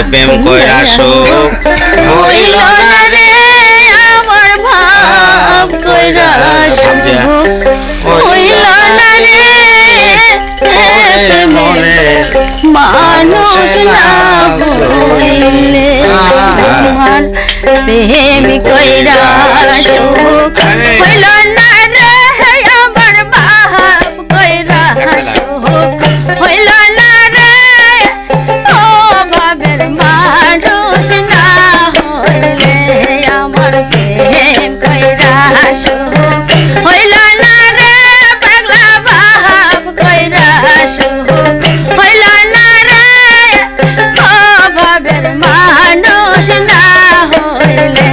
প্রেম কইরা সুখ হইল না রে আমার ভাব কইরা সুখ হইল না রে মানুষ না হইলে আমার প্রেম কইরা সুখ হইল না রে আমার ভাব কইরা সুখ হইল না রে ও ভাবের মানুষ না হইলে আমার প্রেম কইরা সুখ হইল না রে পাগলা ভাব কইরা সুখ হইল না রে ও ভাবের মানুষ না হইলে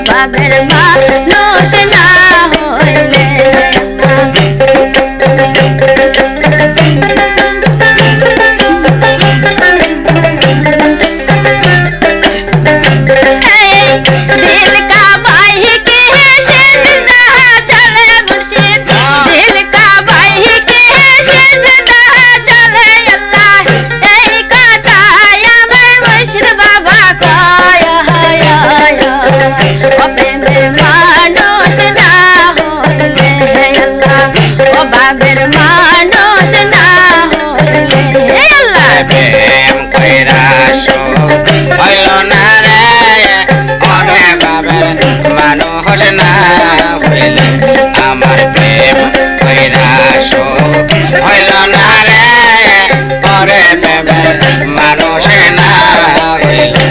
বাবের মানুষ না হইলে दिल का भाई के सिंदा चले मुर्शिद दिल का भाई के सिंदा चले अल्लाह यही कथा আমার মুর্শিদ বাবা কয়া হায়া ও প্রেমের মানুষ না হইলে আল্লাহ ও বাবের মানুষ না হইলে আল্লাহ প্রেম কইরা সুখ হইল না রে ওরে বাবের মানুষ না হইলে আমার প্রেম কইরা সুখ হইল না রে ওরে বাবের মানুষ না হইলে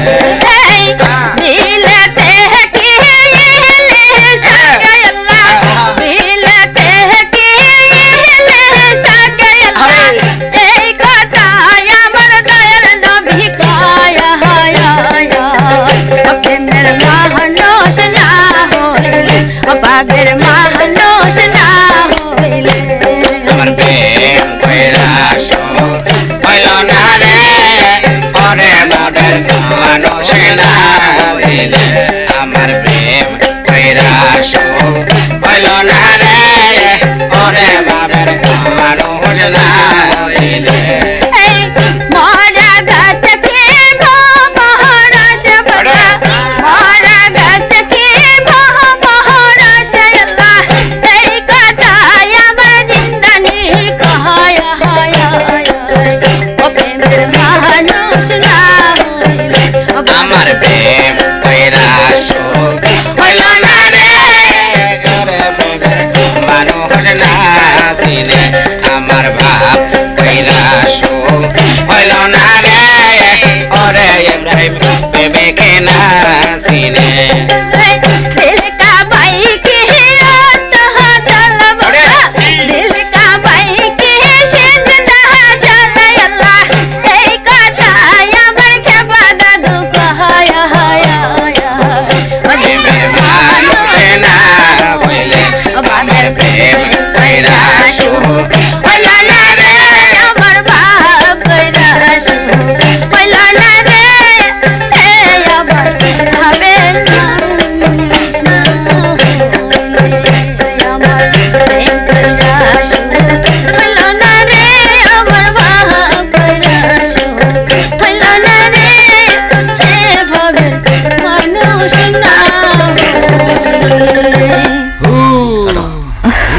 বাবের মানুষ না হইলে আমার প্রেম কইরা সুখ হইল না রে ওরে বাবের মানুষ না হইলে আমার প্রেম কইরা সুখ হইল না রে ওরে বাবের মানুষ না হইলে আমার প্রেম কইরা সুখ হইল না রে ওরে প্রেমের মানুষ না চিনে আমার ভাব কইরা সুখ হইল না রে ওরে ইব্রাহিম